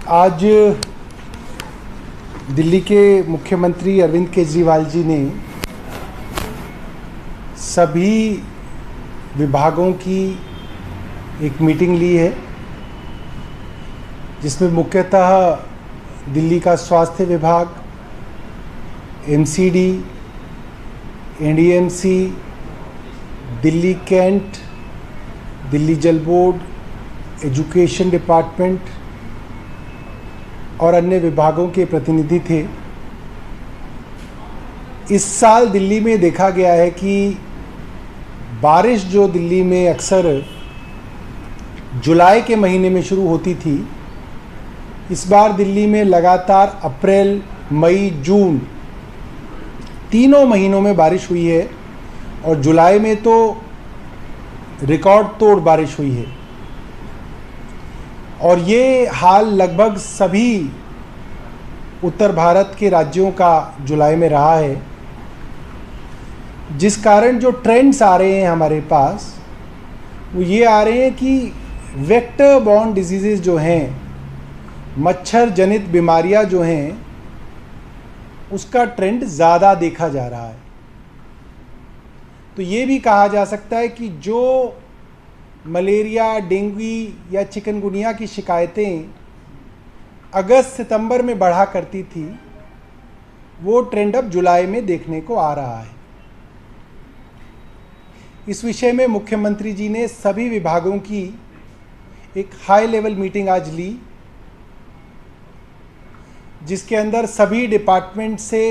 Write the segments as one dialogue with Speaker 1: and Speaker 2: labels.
Speaker 1: आज दिल्ली के मुख्यमंत्री अरविंद केजरीवाल जी ने सभी विभागों की एक मीटिंग ली है, जिसमें मुख्यतः दिल्ली का स्वास्थ्य विभाग, MCD, NDMC, Delhi cantt, Delhi जल बोर्ड, एजुकेशन डिपार्टमेंट और अन्य विभागों के प्रतिनिधि थे। इस साल दिल्ली में देखा गया है कि बारिश जो दिल्ली में अक्सर जुलाई के महीने में शुरू होती थी, इस बार दिल्ली में लगातार अप्रैल, मई, जून तीनों महीनों में बारिश हुई है और जुलाई में तो रिकॉर्ड तोड़ बारिश हुई है। और ये हाल लगभग सभी उत्तर भारत के राज्यों का जुलाई में रहा है, जिस कारण जो ट्रेंड्स आ रहे हैं हमारे पास वो ये आ रहे हैं कि वेक्टर बॉर्न डिजीज़ेस जो हैं, मच्छर जनित बीमारियां जो हैं, उसका ट्रेंड ज़्यादा देखा जा रहा है। तो ये भी कहा जा सकता है कि जो मलेरिया, डेंगू या चिकनगुनिया की शिकायतें अगस्त सितंबर में बढ़ा करती थी, वो ट्रेंड अब जुलाई में देखने को आ रहा है। इस विषय में मुख्यमंत्री जी ने सभी विभागों की एक हाई लेवल मीटिंग आज ली, जिसके अंदर सभी डिपार्टमेंट से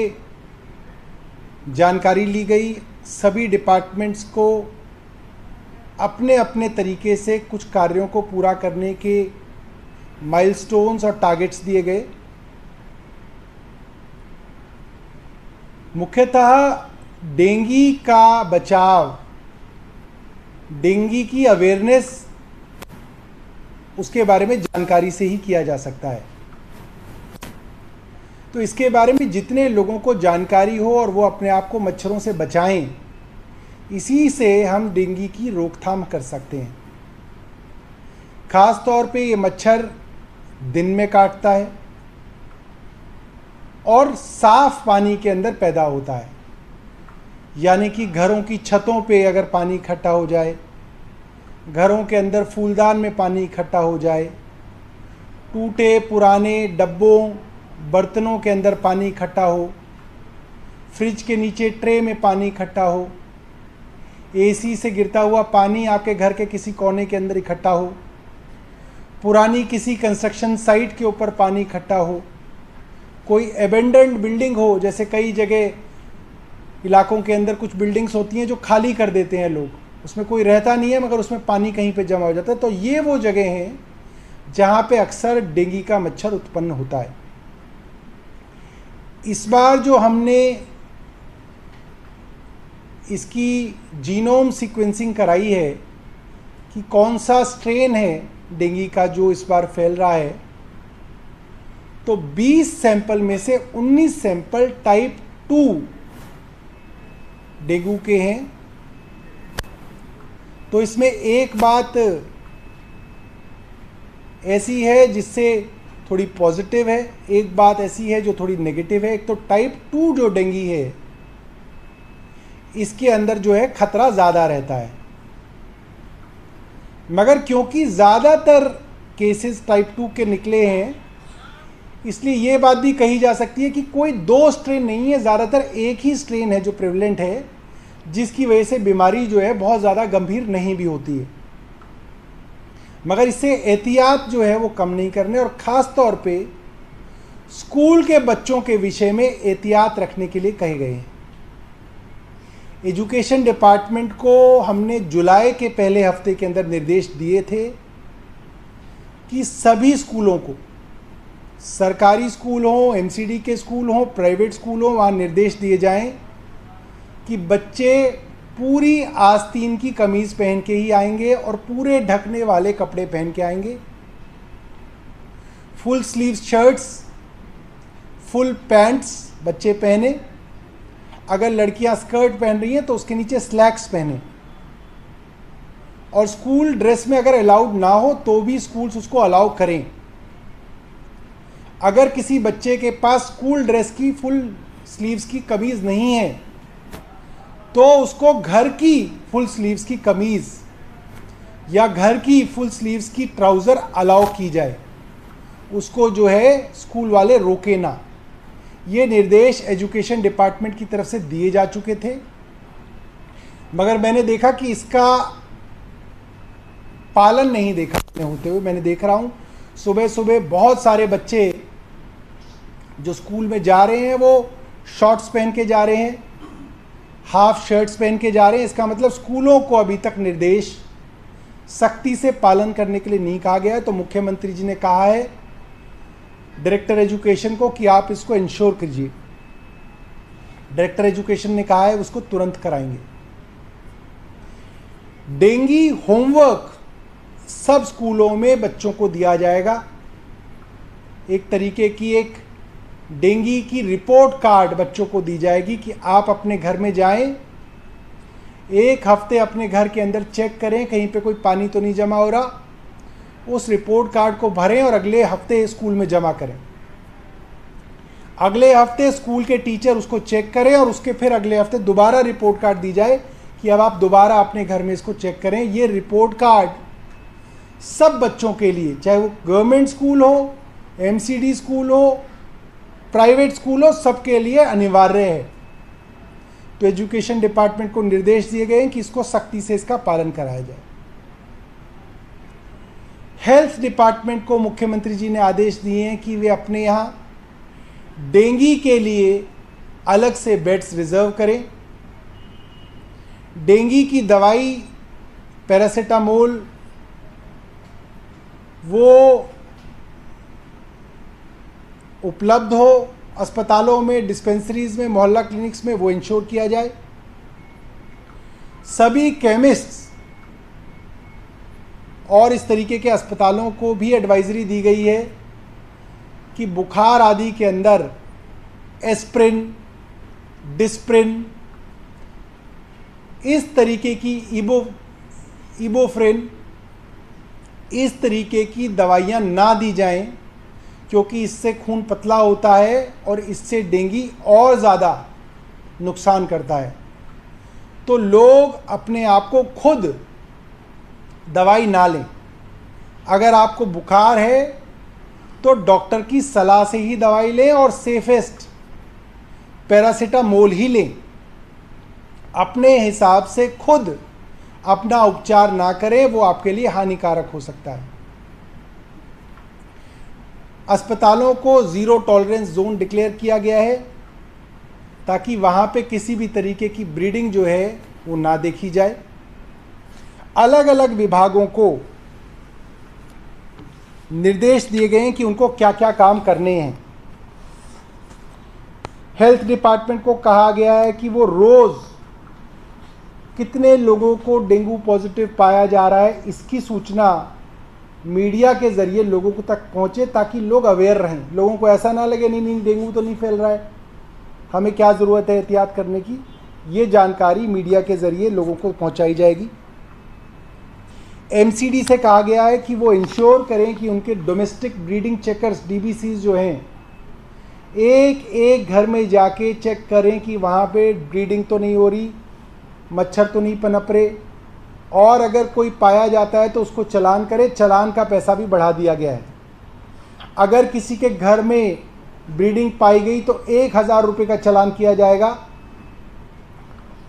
Speaker 1: जानकारी ली गई। सभी डिपार्टमेंट्स को अपने अपने तरीके से कुछ कार्यों को पूरा करने के माइलस्टोन्स और टारगेट्स दिए गए। मुख्यतः डेंगू का बचाव, डेंगू की अवेयरनेस, उसके बारे में जानकारी से ही किया जा सकता है। तो इसके बारे में जितने लोगों को जानकारी हो और वो अपने आप को मच्छरों से बचाएं, इसी से हम डेंगू की रोकथाम कर सकते हैं। ख़ास तौर पे ये मच्छर दिन में काटता है और साफ पानी के अंदर पैदा होता है, यानी कि घरों की छतों पे अगर पानी इकट्ठा हो जाए, घरों के अंदर फूलदान में पानी इकट्ठा हो जाए, टूटे पुराने डब्बों, बर्तनों के अंदर पानी इकट्ठा हो, फ्रिज के नीचे ट्रे में पानी इकट्ठा हो, एसी से गिरता हुआ पानी आपके घर के किसी कोने के अंदर इकट्ठा हो, पुरानी किसी कंस्ट्रक्शन साइट के ऊपर पानी इकट्ठा हो, कोई एबेंडेंड बिल्डिंग हो, जैसे कई जगह इलाकों के अंदर कुछ बिल्डिंग्स होती हैं जो खाली कर देते हैं लोग, उसमें कोई रहता नहीं है मगर उसमें पानी कहीं पे जमा हो जाता है। तो ये वो जगह हैं जहाँ पे अक्सर डेंगू का मच्छर उत्पन्न होता है। इस बार जो हमने इसकी जीनोम सीक्वेंसिंग कराई है कि कौन सा स्ट्रेन है डेंगू का जो इस बार फैल रहा है, तो 20 सैंपल में से 19 सैंपल टाइप 2 डेंगू के हैं। तो इसमें एक बात ऐसी है जिससे थोड़ी पॉजिटिव है, एक बात ऐसी है जो थोड़ी नेगेटिव है। एक तो टाइप 2 जो डेंगू है, इसके अंदर जो है खतरा ज़्यादा रहता है, मगर क्योंकि ज़्यादातर केसेस टाइप 2 के निकले हैं, इसलिए ये बात भी कही जा सकती है कि कोई दो स्ट्रेन नहीं है, ज़्यादातर एक ही स्ट्रेन है जो प्रेवलेंट है, जिसकी वजह से बीमारी जो है बहुत ज़्यादा गंभीर नहीं भी होती है। मगर इससे एहतियात जो है वो कम नहीं करने, और ख़ास तौर पे स्कूल के बच्चों के विषय में एहतियात रखने के लिए कहे गए हैं। एजुकेशन डिपार्टमेंट को हमने जुलाई के पहले हफ्ते के अंदर निर्देश दिए थे कि सभी स्कूलों को, सरकारी स्कूल हो, एमसीडी के स्कूल हो, प्राइवेट स्कूल हो, वहाँ निर्देश दिए जाएं कि बच्चे पूरी आस्तीन की कमीज़ पहन के ही आएंगे और पूरे ढकने वाले कपड़े पहन के आएंगे। Full sleeve shirts, full pants बच्चे पहने, अगर लड़कियां स्कर्ट पहन रही हैं तो उसके नीचे स्लैक्स पहने, और स्कूल ड्रेस में अगर अलाउड ना हो तो भी स्कूल्स उसको अलाउ करें। अगर किसी बच्चे के पास स्कूल ड्रेस की फुल स्लीव्स की कमीज़ नहीं है तो उसको घर की फुल स्लीव्स की कमीज़ या घर की फुल स्लीव्स की ट्राउज़र अलाउ की जाए, उसको जो है स्कूल वाले रोके ना। ये निर्देश एजुकेशन डिपार्टमेंट की तरफ से दिए जा चुके थे, मगर मैंने देखा कि इसका पालन नहीं देखा होते हुए। मैंने देख रहा हूँ सुबह सुबह बहुत सारे बच्चे जो स्कूल में जा रहे हैं वो शॉर्ट्स पहन के जा रहे हैं, हाफ शर्ट्स पहन के जा रहे हैं। इसका मतलब स्कूलों को अभी तक निर्देश सख्ती से पालन करने के लिए नहीं कहा गया है। तो मुख्यमंत्री जी ने कहा है डायरेक्टर एजुकेशन को कि आप इसको इंश्योर कीजिए। डायरेक्टर एजुकेशन ने कहा है उसको तुरंत कराएंगे। डेंगी होमवर्क सब स्कूलों में बच्चों को दिया जाएगा। एक तरीके की एक डेंगी की रिपोर्ट कार्ड बच्चों को दी जाएगी कि आप अपने घर में जाएं, एक हफ्ते अपने घर के अंदर चेक करें कहीं पे कोई पानी तो नहीं जमा हो रहा, उस रिपोर्ट कार्ड को भरें और अगले हफ्ते स्कूल में जमा करें। अगले हफ्ते स्कूल के टीचर उसको चेक करें और उसके फिर अगले हफ्ते दोबारा रिपोर्ट कार्ड दी जाए कि अब आप दोबारा अपने घर में इसको चेक करें। ये रिपोर्ट कार्ड सब बच्चों के लिए, चाहे वो गवर्नमेंट स्कूल हो, एमसीडी स्कूल हो, प्राइवेट स्कूल हो, सबके लिए अनिवार्य है। तो एजुकेशन डिपार्टमेंट को निर्देश दिए गए हैं कि इसको सख्ती से इसका पालन कराया जाए। हेल्थ डिपार्टमेंट को मुख्यमंत्री जी ने आदेश दिए हैं कि वे अपने यहाँ डेंगी के लिए अलग से बेड्स रिजर्व करें। डेंगी की दवाई पैरासीटामोल वो उपलब्ध हो अस्पतालों में, डिस्पेंसरीज में, मोहल्ला क्लिनिक्स में, वो इंश्योर किया जाए। सभी केमिस्ट्स और इस तरीके के अस्पतालों को भी एडवाइजरी दी गई है कि बुखार आदि के अंदर एस्प्रिन, डिस्प्रिन, इस तरीके की इबोफ्रेन, इस तरीके की दवाइयाँ ना दी जाएं, क्योंकि इससे खून पतला होता है और इससे डेंगी और ज़्यादा नुकसान करता है। तो लोग अपने आप को खुद दवाई ना लें। अगर आपको बुखार है तो डॉक्टर की सलाह से ही दवाई लें और सेफेस्ट पैरासीटामोल ही लें। अपने हिसाब से खुद अपना उपचार ना करें, वो आपके लिए हानिकारक हो सकता है। अस्पतालों को ज़ीरो टॉलरेंस जोन डिक्लेयर किया गया है ताकि वहाँ पे किसी भी तरीके की ब्रीडिंग जो है वो ना देखी जाए। अलग अलग विभागों को निर्देश दिए गए हैं कि उनको क्या क्या काम करने हैं। हेल्थ डिपार्टमेंट को कहा गया है कि वो रोज़ कितने लोगों को डेंगू पॉजिटिव पाया जा रहा है इसकी सूचना मीडिया के ज़रिए लोगों को तक पहुँचे, ताकि लोग अवेयर रहें। लोगों को ऐसा ना लगे नहीं डेंगू तो नहीं फैल रहा है, हमें क्या ज़रूरत है एहतियात करने की। ये जानकारी मीडिया के ज़रिए लोगों को पहुँचाई जाएगी। एमसीडी से कहा गया है कि वो इंश्योर करें कि उनके डोमेस्टिक ब्रीडिंग चेकर्स डीबीसीज जो हैं, एक एक घर में जाके चेक करें कि वहाँ पे ब्रीडिंग तो नहीं हो रही, मच्छर तो नहीं पनप रहे, और अगर कोई पाया जाता है तो उसको चालान करें। चालान का पैसा भी बढ़ा दिया गया है। अगर किसी के घर में ब्रीडिंग पाई गई तो 1000 रुपये का चालान किया जाएगा,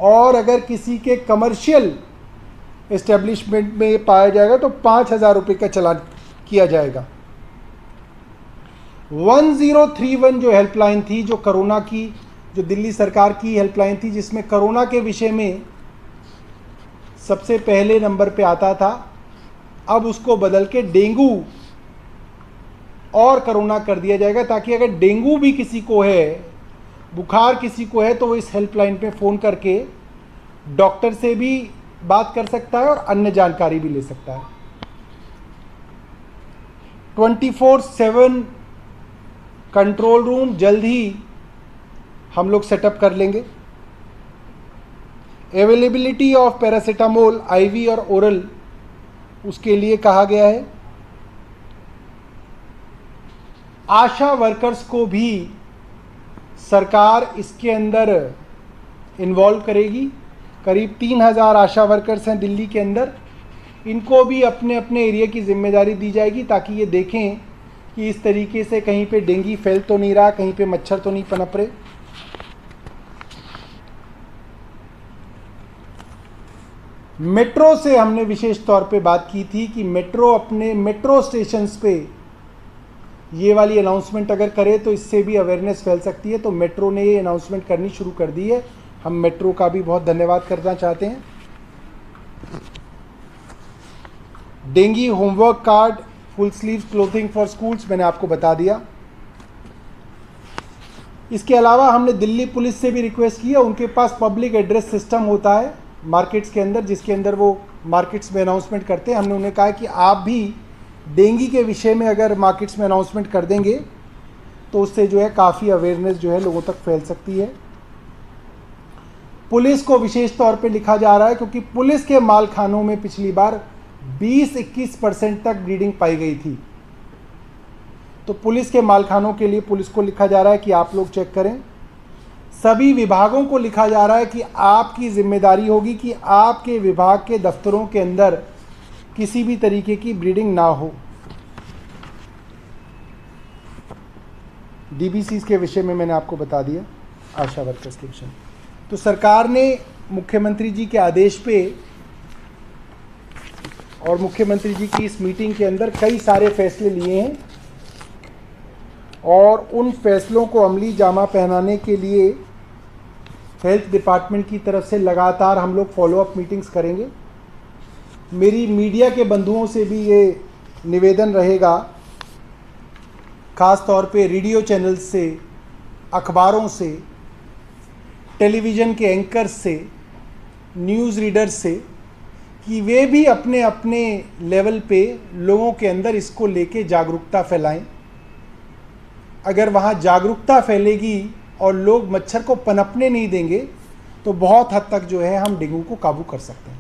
Speaker 1: और अगर किसी के कमर्शियल एस्टेब्लिशमेंट में पाया जाएगा तो 5000 रुपये का चालान किया जाएगा। 1031 जो हेल्पलाइन थी, जो कोरोना की, जो दिल्ली सरकार की हेल्पलाइन थी, जिसमें कोरोना के विषय में सबसे पहले नंबर पे आता था, अब उसको बदल के डेंगू और कोरोना कर दिया जाएगा, ताकि अगर डेंगू भी किसी को है, बुखार किसी को है, तो वो इस हेल्पलाइन पे फ़ोन करके डॉक्टर से भी बात कर सकता है और अन्य जानकारी भी ले सकता है। 24/7 कंट्रोल रूम जल्द ही हम लोग सेटअप कर लेंगे। अवेलेबिलिटी ऑफ पैरासीटामोल आईवी और ओरल, उसके लिए कहा गया है। आशा वर्कर्स को भी सरकार इसके अंदर इन्वॉल्व करेगी। करीब 3000 आशा वर्कर्स हैं दिल्ली के अंदर, इनको भी अपने अपने एरिया की जिम्मेदारी दी जाएगी ताकि ये देखें कि इस तरीके से कहीं पे डेंगू फैल तो नहीं रहा, कहीं पे मच्छर तो नहीं पनप रहे। मेट्रो से हमने विशेष तौर पे बात की थी कि मेट्रो अपने मेट्रो स्टेशंस पे ये वाली अनाउंसमेंट अगर करे तो इससे भी अवेयरनेस फैल सकती है। तो मेट्रो ने ये अनाउंसमेंट करनी शुरू कर दी है, हम मेट्रो का भी बहुत धन्यवाद करना चाहते हैं। Dengue homework card, full sleeve clothing for schools मैंने आपको बता दिया। इसके अलावा हमने दिल्ली पुलिस से भी रिक्वेस्ट की है, उनके पास पब्लिक एड्रेस सिस्टम होता है मार्केट्स के अंदर, जिसके अंदर वो मार्केट्स में अनाउंसमेंट करते हैं। हमने उन्हें कहा कि आप भी डेंगू के विषय में अगर मार्केट्स में अनाउंसमेंट कर देंगे तो उससे जो है काफ़ी अवेयरनेस जो है लोगों तक फैल सकती है। पुलिस को विशेष तौर पे लिखा जा रहा है क्योंकि पुलिस के मालखानों में पिछली बार 20-21% तक ब्लीडिंग पाई गई थी। तो पुलिस के मालखानों के लिए पुलिस को लिखा जा रहा है कि आप लोग चेक करें। सभी विभागों को लिखा जा रहा है कि आपकी जिम्मेदारी होगी कि आपके विभाग के दफ्तरों के अंदर किसी भी तरीके की ब्लीडिंग ना हो। डीबीसीज के विषय में मैंने आपको बता दिया, आशा वर्कर्स के विषय में। तो सरकार ने मुख्यमंत्री जी के आदेश पे और मुख्यमंत्री जी की इस मीटिंग के अंदर कई सारे फैसले लिए हैं और उन फैसलों को अमली जामा पहनाने के लिए हेल्थ डिपार्टमेंट की तरफ से लगातार हम लोग फॉलोअप मीटिंग्स करेंगे। मेरी मीडिया के बंधुओं से भी ये निवेदन रहेगा, ख़ास तौर पे रेडियो चैनल्स से, अखबारों से, टेलीविज़न के एंकर्स से, न्यूज़ रीडर्स से, कि वे भी अपने अपने लेवल पे लोगों के अंदर इसको लेके जागरूकता फैलाएं। अगर वहाँ जागरूकता फैलेगी और लोग मच्छर को पनपने नहीं देंगे तो बहुत हद तक जो है हम डेंगू को काबू कर सकते हैं।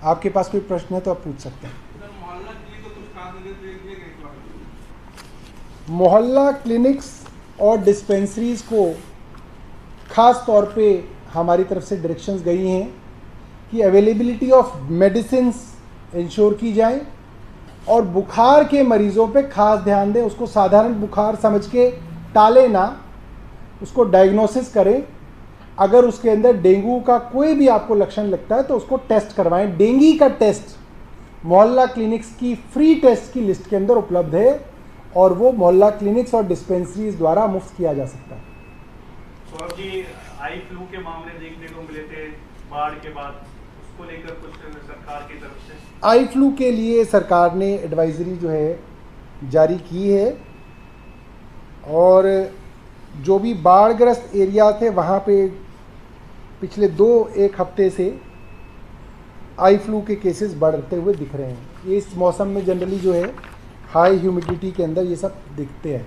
Speaker 1: आपके पास कोई प्रश्न है तो आप पूछ सकते हैं। मोहल्ला क्लिनिक्स और डिस्पेंसरीज को ख़ास तौर पे हमारी तरफ से डायरेक्शंस गई हैं कि अवेलेबिलिटी ऑफ मेडिसिन्स इंश्योर की जाए और बुखार के मरीज़ों पे खास ध्यान दें। उसको साधारण बुखार समझ के टाले ना, उसको डायग्नोसिस करें। अगर उसके अंदर डेंगू का कोई भी आपको लक्षण लगता है तो उसको टेस्ट करवाएं। डेंगू का टेस्ट मोहल्ला क्लिनिक्स की फ्री टेस्ट की लिस्ट के अंदर उपलब्ध है और वो मोहल्ला क्लिनिक्स और डिस्पेंसरीज द्वारा मुफ्त किया जा सकता है।
Speaker 2: तो अब जी आई फ्लू के मामले देखने को मिले थे बाढ़ के बाद, उसको लेकर कुछ सरकार की तरफ से?
Speaker 1: आई फ्लू के लिए सरकार ने एडवाइजरी जो है जारी की है और जो भी बाढ़ग्रस्त एरिया थे वहाँ पे पिछले 2-1 हफ्ते से आई फ्लू के केसेस बढ़ते हुए दिख रहे हैं। ये इस मौसम में जनरली जो है हाई ह्यूमिडिटी के अंदर ये सब दिखते हैं।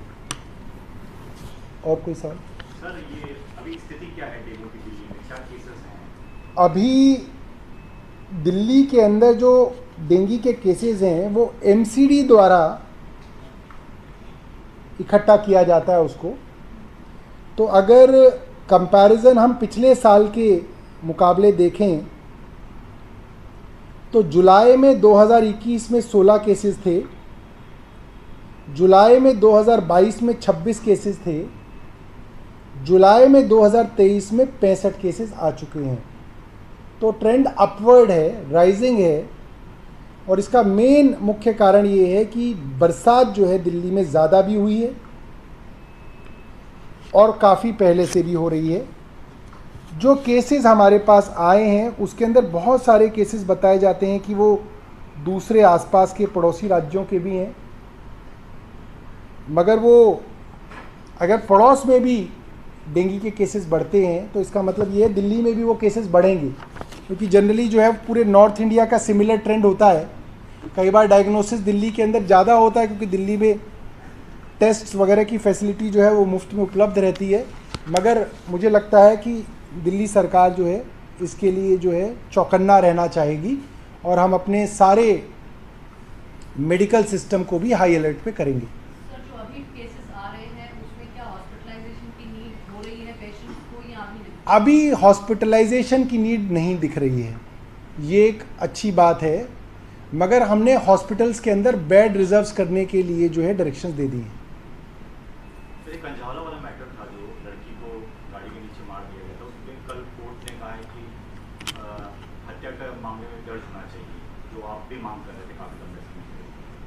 Speaker 1: और कोई सवाल?
Speaker 2: सर ये अभी स्थिति क्या है डेंगू की दिल्ली में, क्या केसेस हैं?
Speaker 1: अभी दिल्ली के अंदर जो डेंगू के केसेस हैं वो एमसीडी द्वारा इकट्ठा किया जाता है उसको। तो अगर कंपैरिजन हम पिछले साल के मुकाबले देखें तो जुलाई में 2021 में 16 केसेस थे, जुलाई में 2022 में 26 केसेस थे, जुलाई में 2023 में 65 केसेस आ चुके हैं। तो ट्रेंड अपवर्ड है, राइजिंग है। और इसका मेन मुख्य कारण ये है कि बरसात जो है दिल्ली में ज़्यादा भी हुई है और काफ़ी पहले से भी हो रही है। जो केसेस हमारे पास आए हैं उसके अंदर बहुत सारे केसेस बताए जाते हैं कि वो दूसरे आसपास के पड़ोसी राज्यों के भी हैं, मगर वो अगर पड़ोस में भी डेंगू के केसेस बढ़ते हैं तो इसका मतलब ये है दिल्ली में भी वो केसेस बढ़ेंगे, क्योंकि जनरली जो है पूरे नॉर्थ इंडिया का सिमिलर ट्रेंड होता है। कई बार डायग्नोसिस दिल्ली के अंदर ज़्यादा होता है क्योंकि दिल्ली में टेस्ट वगैरह की फैसिलिटी जो है वो मुफ्त में उपलब्ध रहती है, मगर मुझे लगता है कि दिल्ली सरकार जो है इसके लिए जो है चौकन्ना रहना चाहेगी और हम अपने सारे मेडिकल सिस्टम को भी हाई अलर्ट पे करेंगे।
Speaker 3: एडमिट केसेस आ रहे हैं उसमें क्या हॉस्पिटलाइजेशन की नीड हो रही है पेशेंट्स को या अभी नहीं?
Speaker 1: अभी हॉस्पिटलाइजेशन की नीड नहीं दिख रही है, ये एक अच्छी बात है, मगर हमने हॉस्पिटल्स के अंदर बेड रिजर्व्स करने के लिए जो है डायरेक्शंस दे दी हैं।
Speaker 4: एक कंझाला वाला मैटर था जो लड़की को गाड़ी के नीचे मार दिया गया था, उसमें कल कोर्ट ने कहा है कि हत्या के मामले में दर्ज होना चाहिए, जो आप भी मांग कर रहे थे काफी लंबे समय से।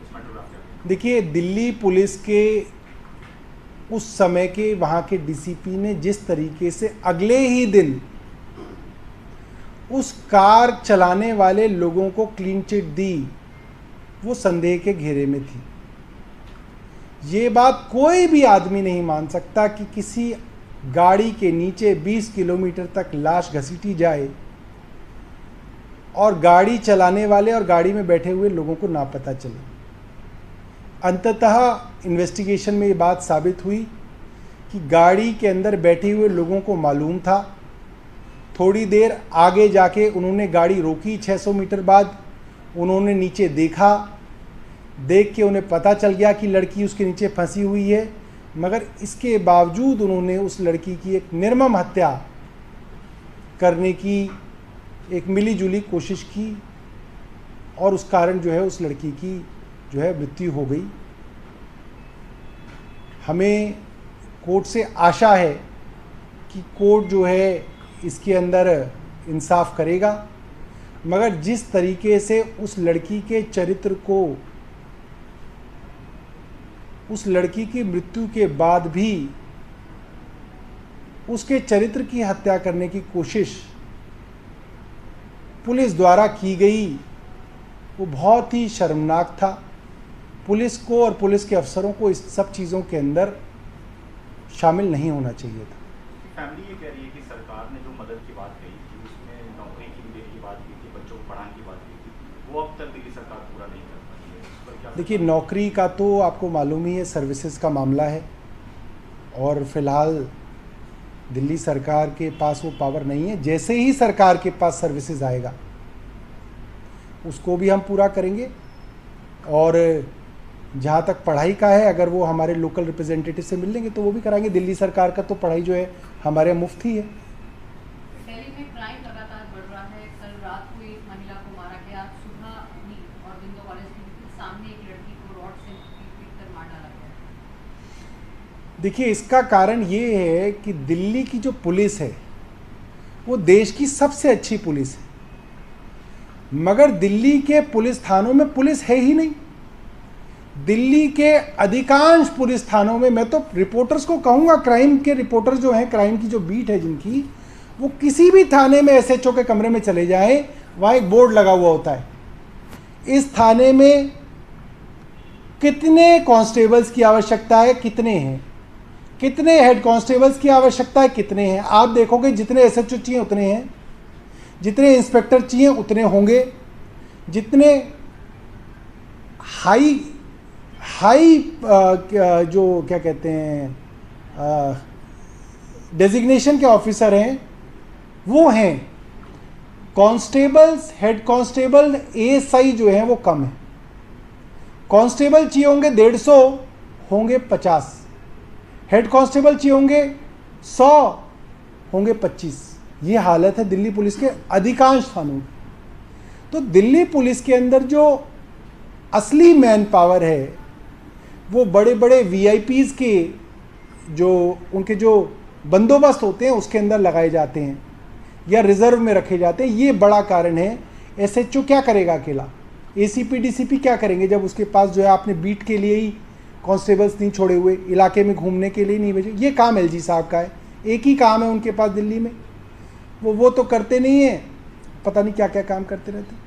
Speaker 4: इस मैटर में आप क्या कहेंगे?
Speaker 1: देखिए, दिल्ली पुलिस के उस समय के वहाँ के डीसीपी ने जिस तरीके से अगले ही दिन उस कार चलाने वाले लोगों को क्लीन चिट दी, वो संदेह के घेरे में थी। ये बात कोई भी आदमी नहीं मान सकता कि किसी गाड़ी के नीचे 20 किलोमीटर तक लाश घसीटी जाए और गाड़ी चलाने वाले और गाड़ी में बैठे हुए लोगों को ना पता चले। अंततः इन्वेस्टिगेशन में ये बात साबित हुई कि गाड़ी के अंदर बैठे हुए लोगों को मालूम था। थोड़ी देर आगे जाके उन्होंने गाड़ी रोकी, 600 मीटर बाद उन्होंने नीचे देखा, देख के उन्हें पता चल गया कि लड़की उसके नीचे फंसी हुई है, मगर इसके बावजूद उन्होंने उस लड़की की एक निर्मम हत्या करने की एक मिलीजुली कोशिश की और उस कारण जो है उस लड़की की जो है मृत्यु हो गई। हमें कोर्ट से आशा है कि कोर्ट जो है इसके अंदर इंसाफ करेगा, मगर जिस तरीके से उस लड़की के चरित्र को, उस लड़की की मृत्यु के बाद भी उसके चरित्र की हत्या करने की कोशिश पुलिस द्वारा की गई, वो बहुत ही शर्मनाक था। पुलिस को और पुलिस के अफसरों को इस सब चीज़ों के अंदर शामिल नहीं होना चाहिए था।
Speaker 4: फैमिली ये कह रही है कि सरकार ने जो मदद की बात कही थी, उसमें नौकरी की देने की बात की थी, बच्चों को पढ़ाने की बात की थी, वो अब तक दिल्ली सरकार पूरा नहीं कर पाई है। इस पर क्या?
Speaker 1: देखिए, नौकरी का तो आपको मालूम ही है, सर्विसेज का मामला है और फिलहाल दिल्ली सरकार के पास वो पावर नहीं है। जैसे ही सरकार के पास सर्विसेज आएगा उसको भी हम पूरा करेंगे, और जहाँ तक पढ़ाई का है, अगर वो हमारे लोकल रिप्रेजेंटेटिव से मिल लेंगे तो वो भी कराएंगे। दिल्ली सरकार का तो पढ़ाई जो है हमारे मुफ्त ही है।
Speaker 3: दिल्ली में क्राइम लगातार बढ़ रहा है। कल रात को एक महिला को मारा गया, सुबह भी औरबिंदो कॉलेज के सामने एक लड़की को रॉड से पीट कर मार डाला गया।
Speaker 1: देखिए, इसका कारण ये है कि दिल्ली की जो पुलिस है वो देश की सबसे अच्छी पुलिस है, मगर दिल्ली के पुलिस थानों में पुलिस है ही नहीं। दिल्ली के अधिकांश पुलिस थानों में, मैं तो रिपोर्टर्स को कहूँगा, क्राइम के रिपोर्टर्स जो हैं, क्राइम की जो बीट है जिनकी, वो किसी भी थाने में एसएचओ के कमरे में चले जाएं, वहाँ एक बोर्ड लगा हुआ होता है, इस थाने में कितने कांस्टेबल्स की आवश्यकता है, कितने हैं, कितने हेड कांस्टेबल्स की आवश्यकता है, कितने हैं। आप देखोगे जितने एसएचओ चाहिए उतने हैं, जितने इंस्पेक्टर चाहिए उतने होंगे, जितने हाई जो क्या कहते हैं डेजिग्नेशन के ऑफिसर हैं वो हैं। कांस्टेबल्स, हेड कांस्टेबल, एएसआई जो हैं वो कम है। कांस्टेबल चाहिए होंगे 150, होंगे 50। हेड कांस्टेबल चाहिए होंगे 100, होंगे 25। ये हालत है दिल्ली पुलिस के अधिकांश थानों में। तो दिल्ली पुलिस के अंदर जो असली मैन पावर है वो बड़े बड़े वीआईपीज़ के जो उनके जो बंदोबस्त होते हैं उसके अंदर लगाए जाते हैं या रिजर्व में रखे जाते हैं। ये बड़ा कारण है। एसएचओ क्या करेगा अकेला, एसीपी डीसीपी क्या करेंगे जब उसके पास जो है आपने बीट के लिए ही कांस्टेबल्स नहीं छोड़े हुए, इलाके में घूमने के लिए नहीं भेजे। ये काम एलजी साहब का है, एक ही काम है उनके पास दिल्ली में, वो तो करते नहीं है, पता नहीं क्या क्या काम करते रहते हैं।